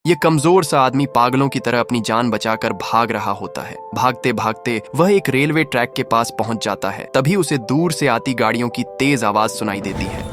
ये कमजोर सा आदमी पागलों की तरह अपनी जान बचाकर भाग रहा होता है। भागते भागते वह एक रेलवे ट्रैक के पास पहुंच जाता है। तभी उसे दूर से आती गाड़ियों की तेज आवाज सुनाई देती है।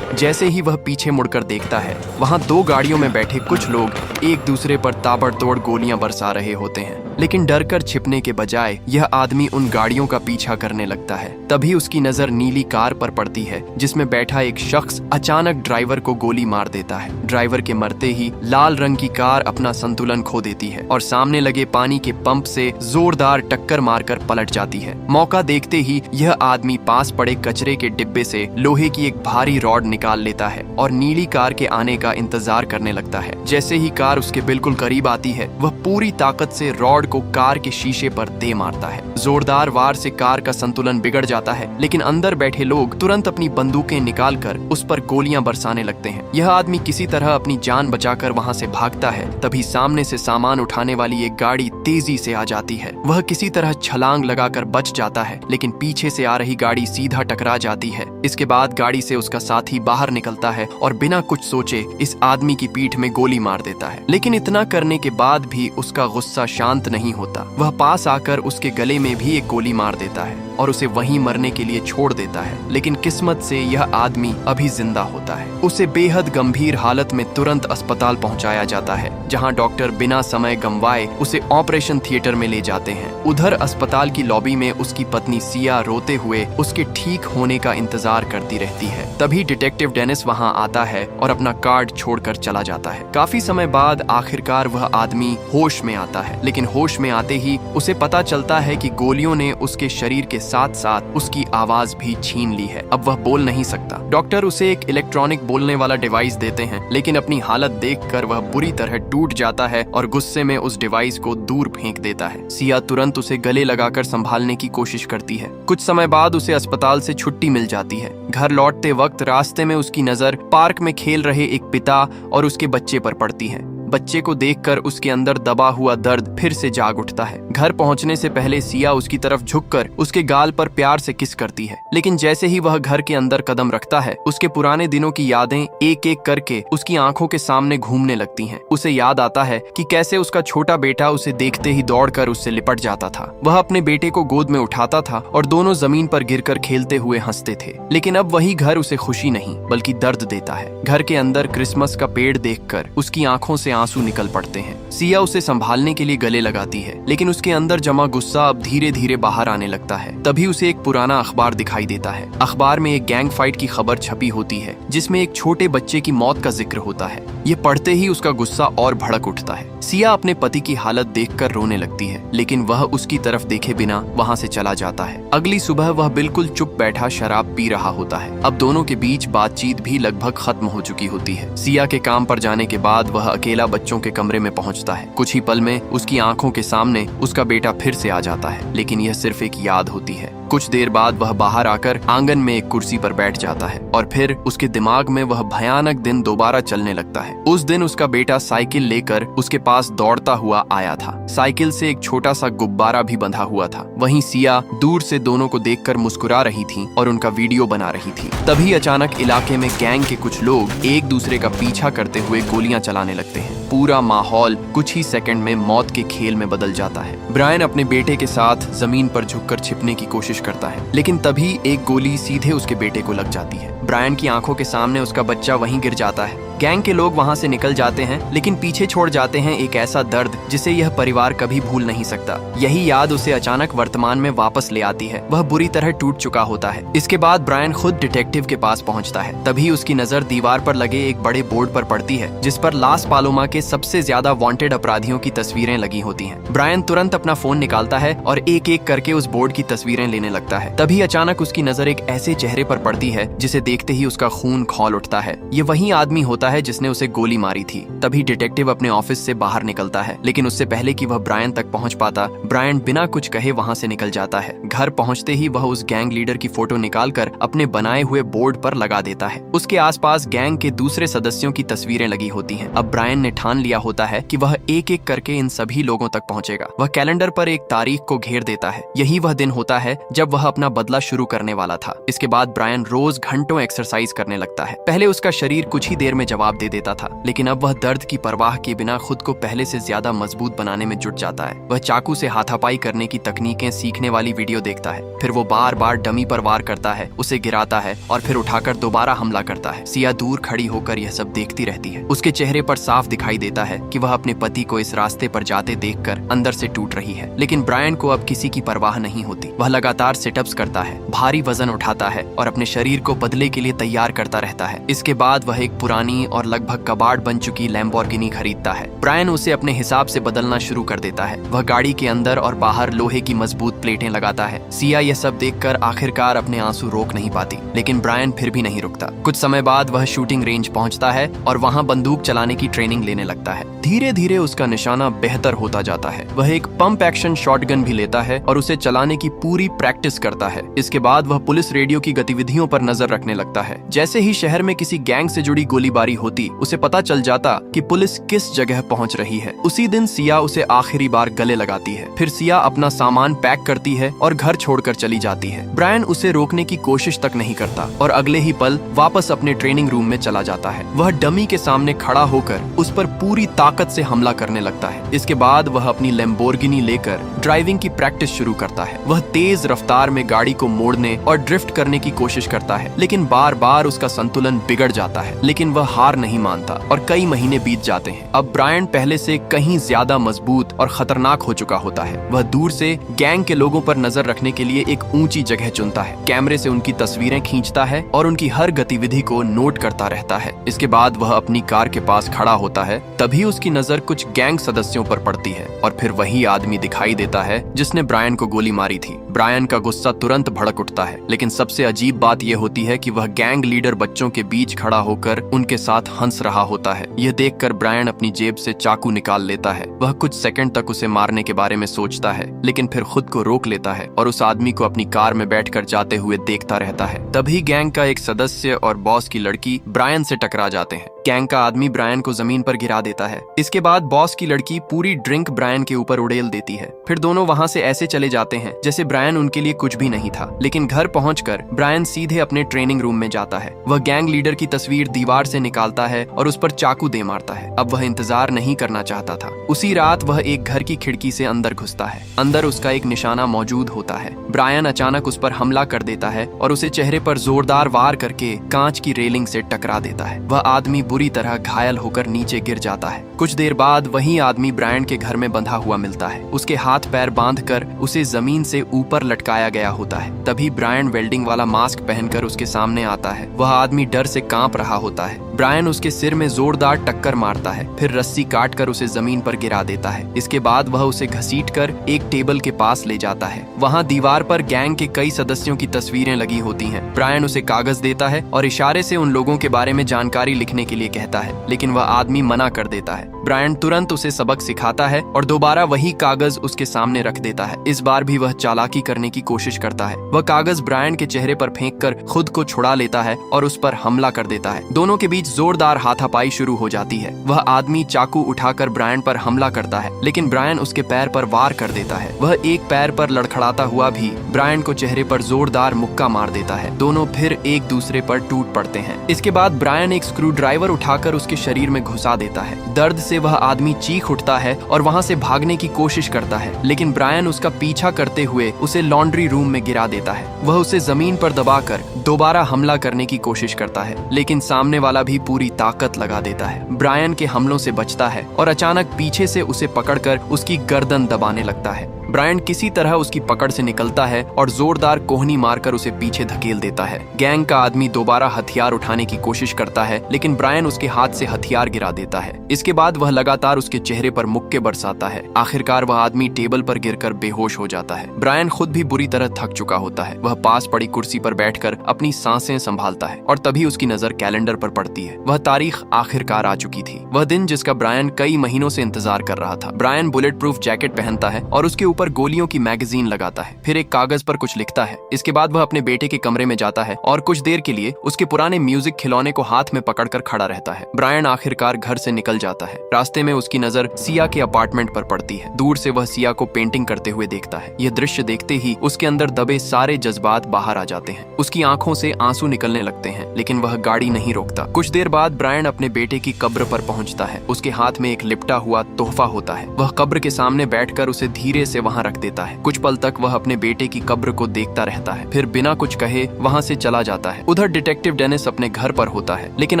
जैसे ही वह पीछे मुड़कर देखता है, वहां दो गाड़ियों में बैठे कुछ लोग एक दूसरे पर ताबड़तोड़ गोलियां बरसा रहे होते हैं। लेकिन डरकर छिपने के बजाय यह आदमी उन गाड़ियों का पीछा करने लगता है। तभी उसकी नजर नीली कार पर पड़ती है, जिसमें बैठा एक शख्स अचानक ड्राइवर को गोली मार देता है। ड्राइवर के मरते ही लाल रंग की कार अपना संतुलन खो देती है और सामने लगे पानी के पंप से जोरदार टक्कर मारकर पलट जाती है। मौका देखते ही यह आदमी पास पड़े कचरे के डिब्बे से लोहे की एक भारी रॉड निकाल लेता है और नीली कार के आने का इंतजार करने लगता है। जैसे ही कार उसके बिल्कुल करीब आती है, वह पूरी ताकत से रॉड को कार के शीशे पर दे मारता है। जोरदार वार से कार का संतुलन बिगड़ जाता है, लेकिन अंदर बैठे लोग तुरंत अपनी बंदूकें निकालकर उस पर गोलियां बरसाने लगते हैं। यह आदमी किसी तरह अपनी जान बचाकर वहां से भागता है। तभी सामने से सामान उठाने वाली एक गाड़ी तेजी से आ जाती है। वह किसी तरह छलांग लगाकर बच जाता है, लेकिन पीछे से आ रही गाड़ी सीधा टकरा जाती है। इसके बाद गाड़ी से उसका साथी बाहर निकलता है और बिना कुछ सोचे इस आदमी की पीठ में गोली मार देता है। लेकिन इतना करने के बाद भी उसका गुस्सा शांत नहीं होता। वह पास आकर उसके गले में भी एक गोली मार देता है और उसे वहीं मरने के लिए छोड़ देता है। लेकिन किस्मत से यह आदमी अभी जिंदा होता है। उसे बेहद गंभीर हालत में तुरंत अस्पताल पहुंचाया जाता है, जहां डॉक्टर बिना समय गंवाए उसे ऑपरेशन थिएटर में ले जाते हैं। उधर अस्पताल की लॉबी में उसकी पत्नी सिया रोते हुए उसके ठीक होने का इंतजार करती रहती है। तभी डिटेक्टिव डेनिस वहां आता है और अपना कार्ड छोड़कर चला जाता है। काफी समय बाद आखिरकार वह आदमी होश में आता है, लेकिन होश में आते ही उसे पता चलता है कि गोलियों ने उसके शरीर के साथ साथ उसकी आवाज भी छीन ली है। अब वह बोल नहीं सकता। डॉक्टर उसे एक इलेक्ट्रॉनिक बोलने वाला डिवाइस देते हैं, लेकिन अपनी हालत देखकर वह बुरी तरह टूट जाता है और गुस्से में उस डिवाइस को दूर फेंक देता है। सिया तुरंत उसे गले लगाकर संभालने की कोशिश करती है। कुछ समय बाद उसे अस्पताल से छुट्टी मिल जाती है। घर लौटते वक्त रास्ते में उसकी नजर पार्क में खेल रहे एक पिता और उसके बच्चे पर पड़ती है। बच्चे को देखकर उसके अंदर दबा हुआ दर्द फिर से जाग उठता है। घर पहुंचने से पहले सिया उसकी तरफ झुककर उसके गाल पर प्यार से किस करती है, लेकिन जैसे ही वह घर के अंदर कदम रखता है, उसके पुराने दिनों की यादें एक एक करके उसकी आंखों के सामने घूमने लगती हैं। उसे याद आता है कि कैसे उसका छोटा बेटा उसे देखते ही दौड़कर उससे लिपट जाता था। वह अपने बेटे को गोद में उठाता था और दोनों जमीन पर गिरकर खेलते हुए हंसते थे। लेकिन अब वही घर उसे खुशी नहीं बल्कि दर्द देता है। घर के अंदर क्रिसमस का पेड़ देखकर उसकी आंखों से आंसू निकल पड़ते हैं। सिया उसे संभालने के लिए गले लगाती है, लेकिन उसके अंदर जमा गुस्सा अब धीरे धीरे बाहर आने लगता है। तभी उसे एक पुराना अखबार दिखाई देता है। अखबार में एक गैंग फाइट की खबर छपी होती है, जिसमें एक छोटे बच्चे की मौत का जिक्र होता है। ये पढ़ते ही उसका गुस्सा और भड़क उठता है। सिया अपने पति की हालत देखकर रोने लगती है, लेकिन वह उसकी तरफ देखे बिना वहां से चला जाता है। अगली सुबह वह बिल्कुल चुप बैठा शराब पी रहा होता है। अब दोनों के बीच बातचीत भी लगभग खत्म हो चुकी होती है। सिया के काम पर जाने के बाद वह अकेला बच्चों के कमरे में पहुंचता है। कुछ ही पल में उसकी आंखों के सामने उसका बेटा फिर से आ जाता है, लेकिन यह सिर्फ एक याद होती है। कुछ देर बाद वह बाहर आकर आंगन में एक कुर्सी पर बैठ जाता है और फिर उसके दिमाग में वह भयानक दिन दोबारा चलने लगता है। उस दिन उसका बेटा साइकिल लेकर उसके पास दौड़ता हुआ आया था। साइकिल से एक छोटा सा गुब्बारा भी बंधा हुआ था। वहीं सिया दूर से दोनों को देखकर मुस्कुरा रही थी और उनका वीडियो बना रही थी। तभी अचानक इलाके में गैंग के कुछ लोग एक दूसरे का पीछा करते हुए गोलियां चलाने लगते हैं। पूरा माहौल कुछ ही सेकंड में मौत के खेल में बदल जाता है। ब्रायन अपने बेटे के साथ जमीन पर झुककर छिपने की कोशिश करता है, लेकिन तभी एक गोली सीधे उसके बेटे को लग जाती है। ब्रायन की आंखों के सामने उसका बच्चा वहीं गिर जाता है। गैंग के लोग वहां से निकल जाते हैं, लेकिन पीछे छोड़ जाते हैं एक ऐसा दर्द जिसे यह परिवार कभी भूल नहीं सकता। यही याद उसे अचानक वर्तमान में वापस ले आती है। वह बुरी तरह टूट चुका होता है। इसके बाद ब्रायन खुद डिटेक्टिव के पास पहुंचता है। तभी उसकी नजर दीवार पर लगे एक बड़े बोर्ड पर पड़ती है, जिस पर लास पालोमा के सबसे ज्यादा वांटेड अपराधियों की तस्वीरें लगी होती हैं। ब्रायन तुरंत अपना फोन निकालता है और एक एक करके उस बोर्ड की तस्वीरें लेने लगता है। तभी अचानक उसकी नजर एक ऐसे चेहरे पर पड़ती है जिसे देखते ही उसका खून खौल उठता है। ये वही आदमी होता है जिसने उसे गोली मारी थी। तभी डिटेक्टिव अपने ऑफिस से बाहर निकलता है, लेकिन उससे पहले कि वह ब्रायन तक पहुंच पाता, ब्रायन बिना कुछ कहे वहां से निकल जाता है। घर पहुंचते ही वह उस गैंग लीडर की फोटो निकालकर अपने बनाए हुए बोर्ड पर लगा देता है। उसके आसपास गैंग के दूसरे सदस्यों की तस्वीरें लगी होती हैं। अब ब्रायन ने ठान लिया होता है कि वह एक एक करके इन सभी लोगों तक पहुंचेगा। वह कैलेंडर पर एक तारीख को घेर देता है। यही वह दिन होता है जब वह अपना बदला शुरू करने वाला था। इसके बाद ब्रायन रोज घंटों घंटों एक्सरसाइज करने लगता है। पहले उसका शरीर कुछ ही देर में जवाब दे देता था, लेकिन अब वह दर्द की परवाह के बिना खुद को पहले से ज्यादा मजबूत बनाने में जुट जाता है। वह चाकू से हाथापाई करने की तकनीकें सीखने वाली वीडियो देखता है, फिर वो बार बार डमी पर वार करता है, उसे गिराता है और फिर उठाकर दोबारा हमला करता है। सिया दूर खड़ी होकर यह सब देखती रहती है। उसके चेहरे पर साफ दिखाई देता है कि वह अपने पति को इस रास्ते पर जाते देखकर अंदर से टूट रही है, लेकिन ब्रायन को अब किसी की परवाह नहीं होती। वह लगातार सिटअप्स करता है, भारी वजन उठाता है और अपने शरीर को बदले के लिए तैयार करता रहता है। इसके बाद वह एक पुरानी और लगभग कबाड़ बन चुकी लैम्बोर्गिनी खरीदता है। ब्रायन उसे अपने हिसाब से बदलना शुरू कर देता है। वह गाड़ी के अंदर और बाहर लोहे की मजबूत प्लेटें लगाता है। सिया यह सब देखकर आखिरकार अपने आंसू रोक नहीं पाती, लेकिन ब्रायन फिर भी नहीं रुकता। कुछ समय बाद वह शूटिंग रेंज पहुंचता है और वहां बंदूक चलाने की ट्रेनिंग लेने लगता है। धीरे धीरे उसका निशाना बेहतर होता जाता है। वह एक पंप एक्शन शॉटगन भी लेता है और उसे चलाने की पूरी प्रैक्टिस करता है। इसके बाद वह पुलिस रेडियो की गतिविधियों पर नजर रखने लगता है। जैसे ही शहर में किसी गैंग से जुड़ी गोलीबारी होती, उसे पता चल जाता कि पुलिस किस जगह पहुंच रही है। उसी दिन सिया उसे आखिरी बार गले लगाती है। फिर सिया अपना सामान पैक करती है और घर छोड़कर चली जाती है। ब्रायन उसे रोकने की कोशिश तक नहीं करता और अगले ही पल वापस अपने ट्रेनिंग रूम में चला जाता है। वह डमी के सामने खड़ा होकर उस पर पूरी ताकत से हमला करने लगता है। इसके बाद वह अपनी लैम्बोर्गिनी लेकर ड्राइविंग की प्रैक्टिस शुरू करता है। वह तेज रफ्तार में गाड़ी को मोड़ने और ड्रिफ्ट करने की कोशिश करता है, लेकिन बार बार उसका संतुलन बिगड़ जाता है। लेकिन वह हार नहीं मानता और कई महीने बीत जाते हैं। अब ब्रायन पहले से कहीं ज्यादा मजबूत और खतरनाक हो चुका होता है। वह दूर से गैंग के लोगों पर नजर रखने के लिए एक ऊंची जगह चुनता है, कैमरे से उनकी तस्वीरें खींचता है और उनकी हर गतिविधि को नोट करता रहता है। इसके बाद वह अपनी कार के पास खड़ा होता है। तभी उसकी नजर कुछ गैंग सदस्यों पर पड़ती है और फिर वही आदमी दिखाई देता है जिसने ब्रायन को गोली मारी थी। ब्रायन का गुस्सा तुरंत भड़क उठता है, लेकिन सबसे अजीब बात यह होती है कि वह गैंग लीडर बच्चों के बीच खड़ा होकर उनके साथ हंस रहा होता है। यह देखकर ब्रायन अपनी जेब से चाकू निकाल लेता है। वह कुछ सेकंड तक उसे मारने के बारे में सोचता है, लेकिन फिर खुद को रोक लेता है और उस आदमी को अपनी कार में बैठकर जाते हुए देखता रहता है। तभी गैंग का एक सदस्य और बॉस की लड़की ब्रायन से टकरा जाते हैं। गैंग का आदमी ब्रायन को जमीन पर गिरा देता है। इसके बाद बॉस की लड़की पूरी ड्रिंक ब्रायन के ऊपर उड़ेल देती है। फिर दोनों वहां से ऐसे चले जाते हैं जैसे ब्रायन उनके लिए कुछ भी नहीं था। लेकिन घर पहुंचकर ब्रायन सीधे अपने ट्रेनिंग रूम में जाता है। वह गैंग लीडर की तस्वीर दीवार से निकालता है और उस पर चाकू दे मारता है। अब वह इंतजार नहीं करना चाहता था। उसी रात वह एक घर की खिड़की से अंदर घुसता है। अंदर उसका एक निशाना मौजूद होता है। ब्रायन अचानक उस पर हमला कर देता है और उसे चेहरे पर जोरदार वार करके कांच की रेलिंग से टकरा देता है। वह आदमी बुरी तरह घायल होकर नीचे गिर जाता है। कुछ देर बाद वही आदमी ब्रायन के घर में बंधा हुआ मिलता है। उसके हाथ पैर बांधकर उसे जमीन से ऊपर लटकाया गया होता है। तभी ब्रायन वेल्डिंग वाला मास्क पहनकर उसके सामने आता है। वह आदमी डर से कांप रहा होता है। ब्रायन उसके सिर में जोरदार टक्कर मारता है, फिर रस्सी काटकर उसे जमीन पर गिरा देता है। इसके बाद वह उसे घसीटकर एक टेबल के पास ले जाता है। वहां दीवार पर गैंग के कई सदस्यों की तस्वीरें लगी होती हैं। ब्रायन उसे कागज देता है और इशारे से उन लोगों के बारे में जानकारी लिखने के लिए कहता है, लेकिन वह आदमी मना कर देता है। ब्रायन तुरंत उसे सबक सिखाता है और दोबारा वही कागज उसके सामने रख देता है। इस बार भी वह चालाकी करने की कोशिश करता है। वह कागज ब्रायन के चेहरे पर फेंककर खुद को छुड़ा लेता है और उस पर हमला कर देता है। दोनों के बीच जोरदार हाथापाई शुरू हो जाती है। वह आदमी चाकू उठाकर ब्रायन पर हमला करता है, लेकिन ब्रायन उसके पैर पर वार कर देता है। वह एक पैर पर लड़खड़ाता हुआ भी ब्रायन को चेहरे पर जोरदार मुक्का मार देता है। दोनों फिर एक दूसरे पर टूट पड़ते हैं। इसके बाद ब्रायन एक स्क्रू ड्राइवर उठाकर उसके शरीर में घुसा देता है। दर्द से वह आदमी चीख उठता है और वहां से भागने की कोशिश करता है, लेकिन ब्रायन उसका पीछा करते हुए उसे लॉन्ड्री रूम में गिरा देता है। वह उसे जमीन पर दबाकर दोबारा हमला करने की कोशिश करता है, लेकिन सामने वाला भी पूरी ताकत लगा देता है। ब्रायन के हमलों से बचता है और अचानक पीछे से उसे पकड़कर उसकी गर्दन दबाने लगता है। ब्रायन किसी तरह उसकी पकड़ से निकलता है और जोरदार कोहनी मारकर उसे पीछे धकेल देता है। गैंग का आदमी दोबारा हथियार उठाने की कोशिश करता है, लेकिन ब्रायन उसके हाथ से हथियार गिरा देता है। इसके बाद वह लगातार उसके चेहरे पर मुक्के बरसाता है। आखिरकार वह आदमी टेबल पर गिरकर बेहोश हो जाता है। ब्रायन खुद भी बुरी तरह थक चुका होता है। वह पास पड़ी कुर्सी पर बैठकर अपनी सांसें संभालता है और तभी उसकी नजर कैलेंडर पर पड़ती है। वह तारीख आखिरकार आ चुकी थी, वह दिन जिसका ब्रायन कई महीनों से इंतजार कर रहा था। ब्रायन बुलेट प्रूफ जैकेट पहनता है और उसके ऊपर ऊपर गोलियों की मैगजीन लगाता है, फिर एक कागज पर कुछ लिखता है। इसके बाद वह अपने बेटे के कमरे में जाता है और कुछ देर के लिए उसके पुराने म्यूजिक खिलौने को हाथ में पकड़कर खड़ा रहता है। ब्रायन आखिरकार घर से निकल जाता है। रास्ते में उसकी नजर सिया के अपार्टमेंट पर पड़ती है। दूर से वह सिया को पेंटिंग करते हुए देखता है। यह दृश्य देखते ही उसके अंदर दबे सारे जज्बात बाहर आ जाते हैं। उसकी आंखों से आंसू निकलने लगते हैं, लेकिन वह गाड़ी नहीं रोकता। कुछ देर बाद ब्रायन अपने बेटे की कब्र पर पहुंचता है। उसके हाथ में एक लिपटा हुआ तोहफा होता है। वह कब्र के सामने बैठकर उसे धीरे से वहां रख देता है। कुछ पल तक वह अपने बेटे की कब्र को देखता रहता है, फिर बिना कुछ कहे वहां से चला जाता है। उधर डिटेक्टिव डेनिस अपने घर पर होता है, लेकिन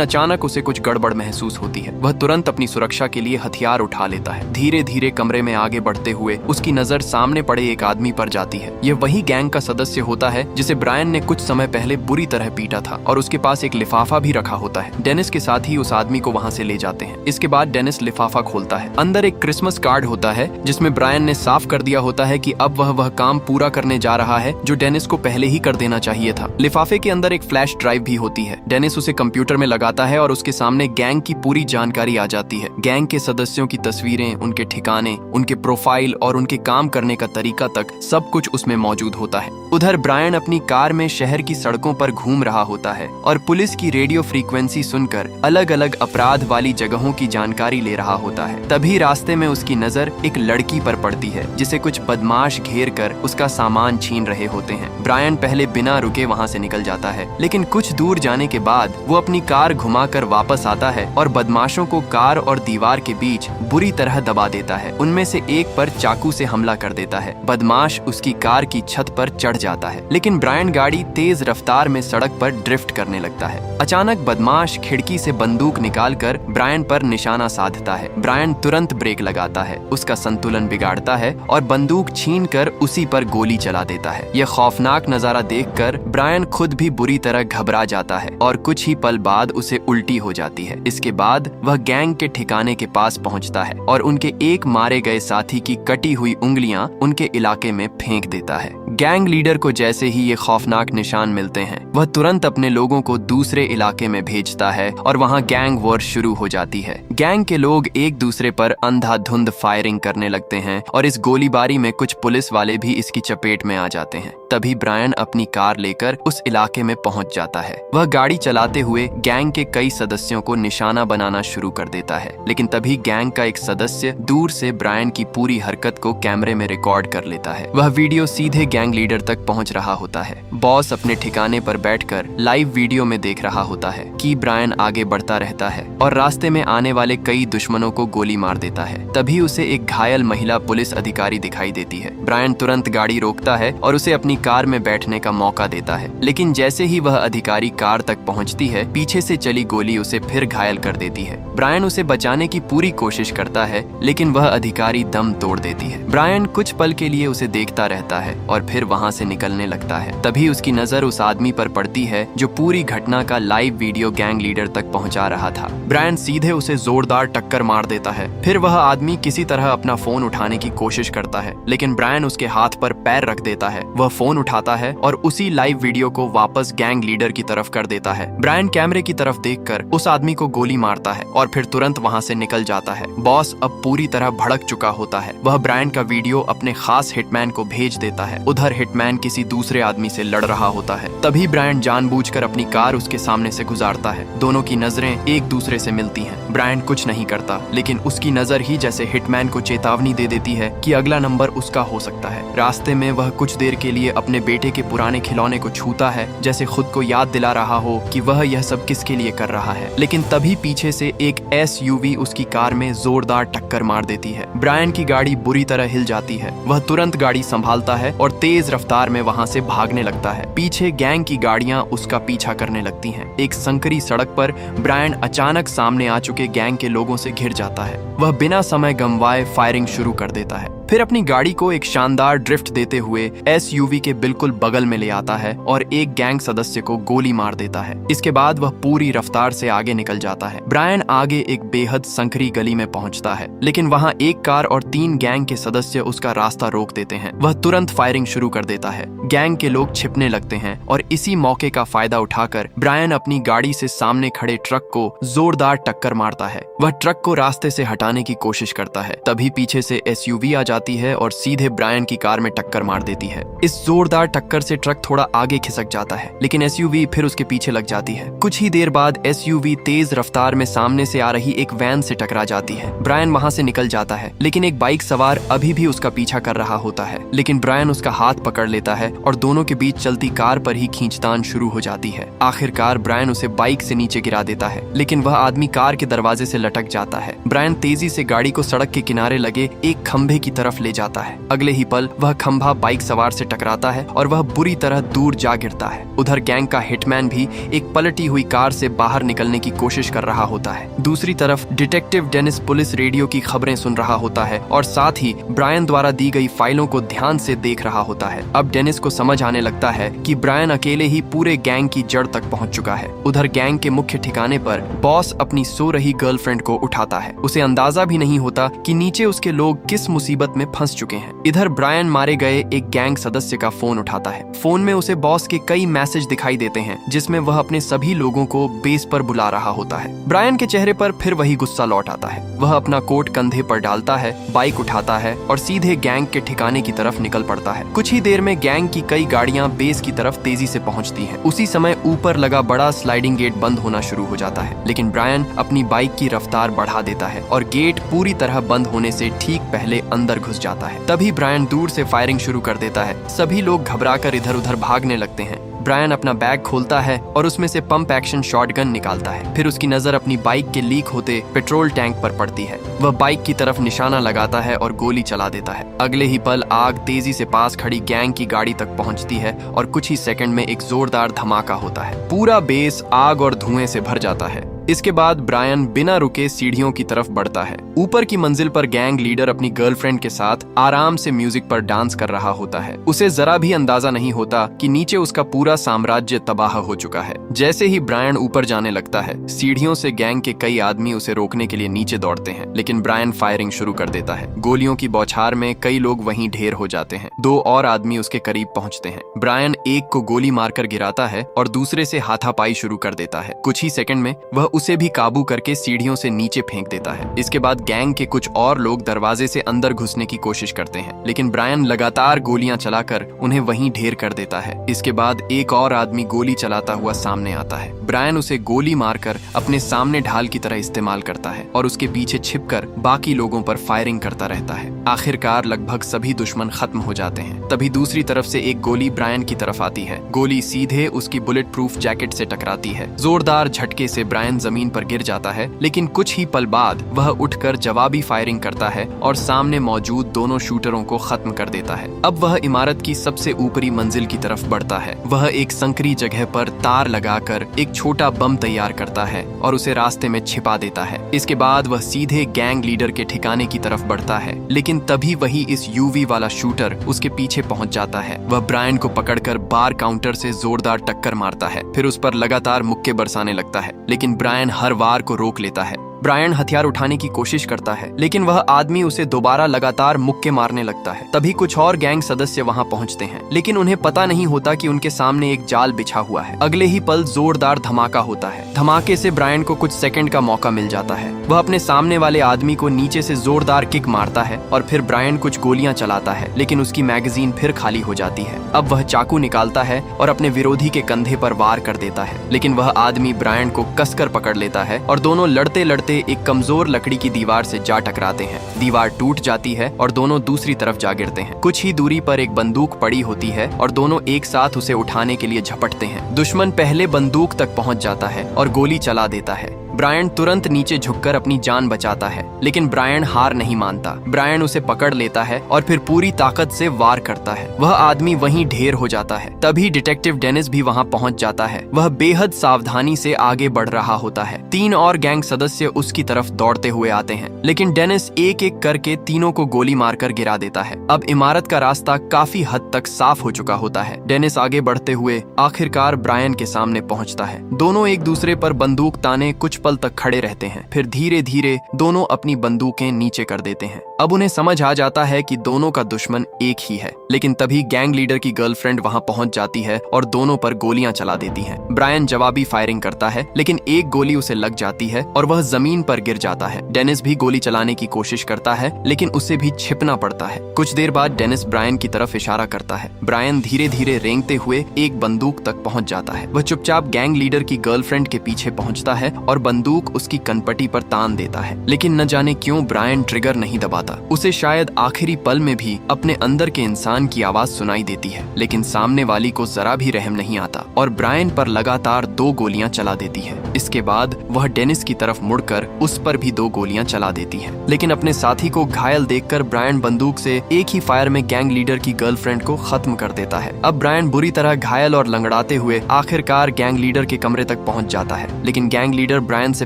अचानक उसे कुछ गड़बड़ महसूस होती है। वह तुरंत अपनी सुरक्षा के लिए हथियार उठा लेता है। धीरे धीरे कमरे में आगे बढ़ते हुए उसकी नजर सामने पड़े एक आदमी पर जाती है। यह वही गैंग का सदस्य होता है जिसे ब्रायन ने कुछ समय पहले बुरी तरह पीटा था, और उसके पास एक लिफाफा भी रखा होता है। डेनिस के साथ ही उस आदमी को वहां से ले जाते हैं। इसके बाद डेनिस लिफाफा खोलता है। अंदर एक क्रिसमस कार्ड होता है जिसमें ब्रायन ने साफ कर दिया होता है कि अब वह काम पूरा करने जा रहा है जो डेनिस को पहले ही कर देना चाहिए था। लिफाफे के अंदर एक फ्लैश ड्राइव भी होती है। डेनिस उसे कंप्यूटर में लगाता है और उसके सामने गैंग की पूरी जानकारी आ जाती है। गैंग के सदस्यों की तस्वीरें, उनके ठिकाने, उनके प्रोफाइल और उनके काम करने का तरीका तक सब कुछ उसमें मौजूद होता है। उधर ब्रायन अपनी कार में शहर की सड़कों पर घूम रहा होता है और पुलिस की रेडियो फ्रीक्वेंसी सुनकर अलग अलग अपराध वाली जगहों की जानकारी ले रहा होता है। तभी रास्ते में उसकी नजर एक लड़की पर पड़ती है जिसे कुछ बदमाश घेर कर उसका सामान छीन रहे होते हैं। ब्रायन पहले बिना रुके वहां से निकल जाता है, लेकिन कुछ दूर जाने के बाद वो अपनी कार घुमाकर वापस आता है और बदमाशों को कार और दीवार के बीच बुरी तरह दबा देता है। उनमें से एक पर चाकू से हमला कर देता है। बदमाश उसकी कार की छत पर चढ़ जाता है, लेकिन ब्रायन गाड़ी तेज रफ्तार में सड़क पर ड्रिफ्ट करने लगता है। अचानक बदमाश खिड़की से बंदूक निकालकर ब्रायन पर निशाना साधता है। ब्रायन तुरंत ब्रेक लगाता है, उसका संतुलन बिगाड़ता है और बंदूक छीनकर उसी पर गोली चला देता है। यह खौफनाक नजारा देखकर ब्रायन खुद भी बुरी तरह घबरा जाता है और कुछ ही पल बाद उसे उल्टी हो जाती है। इसके बाद वह गैंग के ठिकाने के पास पहुंचता है और उनके एक मारे गए साथी की कटी हुई उंगलियां उनके इलाके में फेंक देता है। गैंग लीडर को जैसे ही ये खौफनाक निशान मिलते हैं, वह तुरंत अपने लोगों को दूसरे इलाके में भेजता है और वहां गैंग वॉर शुरू हो जाती है। गैंग के लोग एक दूसरे पर अंधाधुंध फायरिंग करने लगते हैं और इस गोलीबारी में कुछ पुलिस वाले भी इसकी चपेट में आ जाते हैं। तभी ब्रायन अपनी कार लेकर उस इलाके में पहुंच जाता है। वह गाड़ी चलाते हुए गैंग के कई सदस्यों को निशाना बनाना शुरू कर देता है, लेकिन तभी गैंग का एक सदस्य दूर से ब्रायन की पूरी हरकत को कैमरे में रिकॉर्ड कर लेता है। वह वीडियो सीधे गैंग लीडर तक पहुंच रहा होता है। बॉस अपने ठिकाने पर बैठकर लाइव वीडियो में देख रहा होता है कि ब्रायन आगे बढ़ता रहता है और रास्ते में आने वाले कई दुश्मनों को गोली मार देता है। तभी उसे एक घायल महिला पुलिस अधिकारी दिखाई देती है। ब्रायन तुरंत गाड़ी रोकता है और उसे अपनी कार में बैठने का मौका देता है, लेकिन जैसे ही वह अधिकारी कार तक पहुंचती है, पीछे से चली गोली उसे फिर घायल कर देती है। ब्रायन उसे बचाने की पूरी कोशिश करता है, लेकिन वह अधिकारी दम तोड़ देती है। ब्रायन कुछ पल के लिए उसे देखता रहता है और फिर वहां से निकलने लगता है। तभी उसकी नजर उस आदमी पर पड़ती है जो पूरी घटना का लाइव वीडियो गैंग लीडर तक पहुंचा रहा था। ब्रायन सीधे उसे जोरदार टक्कर मार देता है। फिर वह आदमी किसी तरह अपना फोन उठाने की कोशिश करता है, लेकिन ब्रायन उसके हाथ पर पैर रख देता है। वह फोन उठाता है और उसी लाइव वीडियो को वापस गैंग लीडर की तरफ कर देता है। ब्रायन कैमरे की तरफ देखकर उस आदमी को गोली मारता है और फिर तुरंत वहां से निकल जाता है। बॉस अब पूरी तरह भड़क चुका होता है। वह ब्रायन का वीडियो अपने खास हिटमैन को भेज देता है। उधर हिटमैन किसी दूसरे आदमी से लड़ रहा होता है। तभी ब्रायन जानबूझकर अपनी कार उसके सामने से गुजारता है। दोनों की नजरें एक दूसरे से मिलती हैं। ब्रायन कुछ नहीं करता, लेकिन उसकी नजर ही जैसे हिटमैन को चेतावनी दे देती है कि अगला नंबर उसका हो सकता है। रास्ते में वह कुछ देर के लिए अपने बेटे के पुराने खिलौने को छूता है, जैसे खुद को याद दिला रहा हो कि वह यह सब किसके लिए कर रहा है। लेकिन तभी पीछे से एक SUV उसकी कार में जोरदार टक्कर मार देती है। ब्रायन की गाड़ी बुरी तरह हिल जाती है। वह तुरंत गाड़ी संभालता है और तेज रफ्तार में वहां से भागने लगता है। पीछे गैंग की गाड़ियां उसका पीछा करने लगती हैं। एक संकरी सड़क पर ब्रायन अचानक सामने आ चुके गैंग के लोगों से घिर जाता है। वह बिना समय गंवाए फायरिंग शुरू कर देता है। फिर अपनी गाड़ी को एक शानदार ड्रिफ्ट देते हुए SUV के बिल्कुल बगल में ले आता है और एक गैंग सदस्य को गोली मार देता है। इसके बाद वह पूरी रफ्तार से आगे निकल जाता है। ब्रायन आगे एक बेहद संकरी गली में पहुंचता है, लेकिन वहां एक कार और 3 गैंग के सदस्य उसका रास्ता रोक देते हैं। वह तुरंत फायरिंग शुरू कर देता है। गैंग के लोग छिपने लगते हैं और इसी मौके का फायदा उठाकर ब्रायन अपनी गाड़ी से सामने खड़े ट्रक को जोरदार टक्कर मारता है। वह ट्रक को रास्ते से हटाने की कोशिश करता है। तभी पीछे से SUV आ जाती आती है और सीधे ब्रायन की कार में टक्कर मार देती है। इस जोरदार टक्कर से ट्रक थोड़ा आगे खिसक जाता है, लेकिन एसयूवी फिर उसके पीछे लग जाती है। कुछ ही देर बाद एसयूवी तेज रफ्तार में सामने से आ रही एक वैन से टकरा जाती है। ब्रायन वहां से निकल जाता है, लेकिन एक बाइक सवार अभी भी उसका पीछा कर रहा होता है। लेकिन ब्रायन उसका हाथ पकड़ लेता है और दोनों के बीच चलती कार पर ही खींचतान शुरू हो जाती है। आखिरकार ब्रायन उसे बाइक से नीचे गिरा देता है, लेकिन वह आदमी कार के दरवाजे से लटक जाता है। ब्रायन तेजी से गाड़ी को सड़क के किनारे लगे एक खंभे की तरफ ले जाता है। अगले ही पल वह खंभा बाइक सवार से टकराता है और वह बुरी तरह दूर जा गिरता है। उधर गैंग का हिटमैन भी एक पलटी हुई कार से बाहर निकलने की कोशिश कर रहा होता है। दूसरी तरफ डिटेक्टिव डेनिस पुलिस रेडियो की खबरें सुन रहा होता है और साथ ही ब्रायन द्वारा दी गई फाइलों को ध्यान से देख रहा होता है। अब डेनिस को समझ आने लगता है कि ब्रायन अकेले ही पूरे गैंग की जड़ तक पहुंच चुका है। उधर गैंग के मुख्य ठिकाने पर बॉस अपनी सो रही गर्लफ्रेंड को उठाता है। उसे अंदाजा भी नहीं होता कि नीचे उसके लोग किस मुसीबत में फंस चुके हैं। इधर ब्रायन मारे गए एक गैंग सदस्य का फोन उठाता है। फोन में उसे बॉस के कई मैसेज दिखाई देते हैं, जिसमें वह अपने सभी लोगों को बेस पर बुला रहा होता है। ब्रायन के चेहरे पर फिर वही गुस्सा लौट आता है। वह अपना कोट कंधे पर डालता है, बाइक उठाता है और सीधे गैंग के ठिकाने की तरफ निकल पड़ता है। कुछ ही देर में गैंग की कई गाड़ियां बेस की तरफ तेजी से पहुंचती हैं। उसी समय ऊपर लगा बड़ा स्लाइडिंग गेट बंद होना शुरू हो जाता है, लेकिन ब्रायन अपनी बाइक की रफ्तार बढ़ा देता है और गेट पूरी तरह बंद होने से ठीक पहले अंदर घुस जाता है। तभी ब्रायन दूर से फायरिंग शुरू कर देता है। सभी लोग घबराकर इधर उधर भागने लगते हैं। ब्रायन अपना बैग खोलता है और उसमें से पंप एक्शन शॉटगन निकालता है। फिर उसकी नजर अपनी बाइक के लीक होते पेट्रोल टैंक पर पड़ती है। वह बाइक की तरफ निशाना लगाता है और गोली चला देता है। अगले ही पल आग तेजी से पास खड़ी गैंग की गाड़ी तक पहुंचती है और कुछ ही सेकंड में एक जोरदार धमाका होता है। पूरा बेस आग और धुएं से भर जाता है। इसके बाद ब्रायन बिना रुके सीढ़ियों की तरफ बढ़ता है। ऊपर की मंजिल पर गैंग लीडर अपनी गर्लफ्रेंड के साथ आराम से म्यूजिक पर डांस कर रहा होता है। उसे जरा भी अंदाजा नहीं होता कि नीचे उसका पूरा साम्राज्य तबाह हो चुका है। जैसे ही ब्रायन ऊपर जाने लगता है, सीढ़ियों से गैंग के कई आदमी उसे रोकने के लिए नीचे दौड़ते हैं, लेकिन ब्रायन फायरिंग शुरू कर देता है। गोलियों की बौछार में कई लोग वहीं ढेर हो जाते हैं। 2 और आदमी उसके करीब पहुंचते हैं। ब्रायन एक को गोली मारकर गिराता है और दूसरे से हाथापाई शुरू कर देता है। कुछ ही सेकंड में वह उसे भी काबू करके सीढ़ियों से नीचे फेंक देता है। इसके बाद गैंग के कुछ और लोग दरवाजे से अंदर घुसने की कोशिश करते हैं, लेकिन ब्रायन लगातार गोलियां चलाकर उन्हें वहीं ढेर कर देता है। इसके बाद एक और आदमी गोली चलाता हुआ सामने आता है। ब्रायन उसे गोली मारकर अपने सामने ढाल की तरह इस्तेमाल करता है और उसके पीछे छिपकर बाकी लोगों पर फायरिंग करता रहता है। आखिरकार लगभग सभी दुश्मन खत्म हो जाते हैं। तभी दूसरी तरफ से एक गोली ब्रायन की तरफ आती है। गोली सीधे उसकी बुलेट प्रूफ जैकेट से टकराती है। जोरदार झटके से ब्रायन जमीन पर गिर जाता है, लेकिन कुछ ही पल बाद वह उठकर जवाबी फायरिंग करता है और सामने मौजूद दोनों शूटरों को खत्म कर देता है। अब वह इमारत की सबसे ऊपरी मंजिल की तरफ बढ़ता है। वह एक संकरी जगह पर तार लगाकर एक छोटा बम तैयार करता है और उसे रास्ते में छिपा देता है। इसके बाद वह सीधे गैंग लीडर के ठिकाने की तरफ बढ़ता है, लेकिन तभी वही इस यूवी वाला शूटर उसके पीछे पहुंच जाता है। वह ब्रायन को पकड़कर बार काउंटर से जोरदार टक्कर मारता है, फिर उस पर लगातार मुक्के बरसाने लगता है, लेकिन ब्रायन हर वार को रोक लेता है। ब्रायन हथियार उठाने की कोशिश करता है, लेकिन वह आदमी उसे दोबारा लगातार मुक्के मारने लगता है। तभी कुछ और गैंग सदस्य वहां पहुंचते हैं, लेकिन उन्हें पता नहीं होता कि उनके सामने एक जाल बिछा हुआ है। अगले ही पल जोरदार धमाका होता है। धमाके से ब्रायन को कुछ सेकंड का मौका मिल जाता है। वह अपने सामने वाले आदमी को नीचे से जोरदार किक मारता है और फिर ब्रायन कुछ गोलियां चलाता है, लेकिन उसकी मैगजीन फिर खाली हो जाती है। अब वह चाकू निकालता है और अपने विरोधी के कंधे पर वार कर देता है, लेकिन वह आदमी ब्रायन को कसकर पकड़ लेता है और दोनों लड़ते लड़ते एक कमजोर लकड़ी की दीवार से जा टकराते हैं। दीवार टूट जाती है और दोनों दूसरी तरफ जा गिरते हैं। कुछ ही दूरी पर एक बंदूक पड़ी होती है और दोनों एक साथ उसे उठाने के लिए झपटते हैं। दुश्मन पहले बंदूक तक पहुंच जाता है और गोली चला देता है। ब्रायन तुरंत नीचे झुककर अपनी जान बचाता है, लेकिन ब्रायन हार नहीं मानता। ब्रायन उसे पकड़ लेता है और फिर पूरी ताकत से वार करता है। वह आदमी वहीं ढेर हो जाता है। तभी डिटेक्टिव डेनिस भी वहां पहुंच जाता है। वह बेहद सावधानी से आगे बढ़ रहा होता है। 3 और गैंग सदस्य उसकी तरफ दौड़ते हुए आते हैं, लेकिन डेनिस एक एक करके तीनों को गोली मारकर गिरा देता है। अब इमारत का रास्ता काफी हद तक साफ हो चुका होता है। डेनिस आगे बढ़ते हुए आखिरकार ब्रायन के सामने पहुंचता है। दोनों एक दूसरे पर बंदूक ताने कुछ पल पल तक खड़े रहते हैं, फिर धीरे धीरे दोनों अपनी बंदूकें नीचे कर देते हैं। अब उन्हें समझ आ जाता है कि दोनों का दुश्मन एक ही है, लेकिन तभी गैंग लीडर की गर्लफ्रेंड वहां पहुंच जाती है और दोनों पर गोलियां चला देती हैं। ब्रायन जवाबी फायरिंग करता है, लेकिन एक गोली उसे लग जाती है और वह जमीन पर गिर जाता है। डेनिस भी गोली चलाने की कोशिश करता है, लेकिन उसे भी छिपना पड़ता है। कुछ देर बाद डेनिस ब्रायन की तरफ इशारा करता है। ब्रायन धीरे धीरे रेंगते हुए एक बंदूक तक पहुंच जाता है। वह चुपचाप गैंग लीडर की गर्लफ्रेंड के पीछे पहुंचता है और बंदूक उसकी कनपटी पर तान देता है, लेकिन न जाने क्यों ब्रायन ट्रिगर नहीं दबाता। उसे शायद आखिरी पल में भी अपने अंदर के इंसान की आवाज सुनाई देती है, लेकिन सामने वाली को जरा भी रहम नहीं आता और ब्रायन पर लगातार 2 गोलियां चला देती है। इसके बाद वह डेनिस की तरफ मुड़कर उस पर भी 2 गोलियां चला देती है, लेकिन अपने साथी को घायल देखकर ब्रायन बंदूक से एक ही फायर में गैंग लीडर की गर्लफ्रेंड को खत्म कर देता है। अब ब्रायन बुरी तरह घायल और लंगड़ाते हुए आखिरकार गैंग लीडर के कमरे तक पहुंच जाता है, लेकिन गैंग लीडर ब्रायन से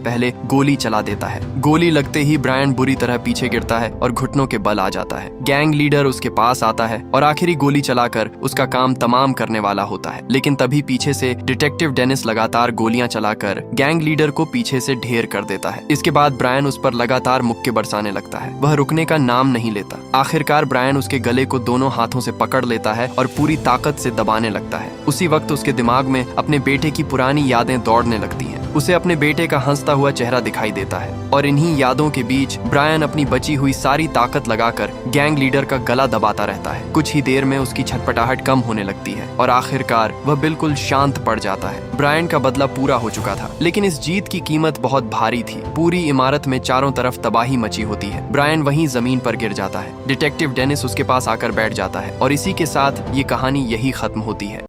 पहले गोली चला देता है। गोली लगते ही ब्रायन बुरी तरह पीछे गिरता है और घुटनों के बल आ जाता है। गैंग लीडर उसके पास आता है और आखिरी गोली चलाकर उसका काम तमाम करने वाला होता है, लेकिन तभी पीछे से डिटेक्टिव डेनिस लगातार गोलियां चलाकर गैंग लीडर को पीछे से ढेर कर देता है। इसके बाद ब्रायन उस पर लगातार मुक्के बरसाने लगता है। वह रुकने का नाम नहीं लेता। आखिरकार ब्रायन उसके गले को दोनों हाथों से पकड़ लेता है और पूरी ताकत से दबाने लगता है। उसी वक्त उसके दिमाग में अपने बेटे की पुरानी यादें दौड़ने लगती हैं। उसे अपने बेटे का हंसता हुआ चेहरा दिखाई देता है और इन्हीं यादों के बीच ब्रायन अपनी बची हुई सारी ताकत लगाकर गैंग लीडर का गला दबाता रहता है। कुछ ही देर में उसकी छटपटाहट कम होने लगती है और आखिरकार वह बिल्कुल शांत पड़ जाता है। ब्रायन का बदला पूरा हो चुका था, लेकिन इस जीत की कीमत बहुत भारी थी। पूरी इमारत में चारों तरफ तबाही मची होती है। ब्रायन वहीं जमीन पर गिर जाता है। डिटेक्टिव डेनिस उसके पास आकर बैठ जाता है और इसी के साथ ये कहानी यही खत्म होती है।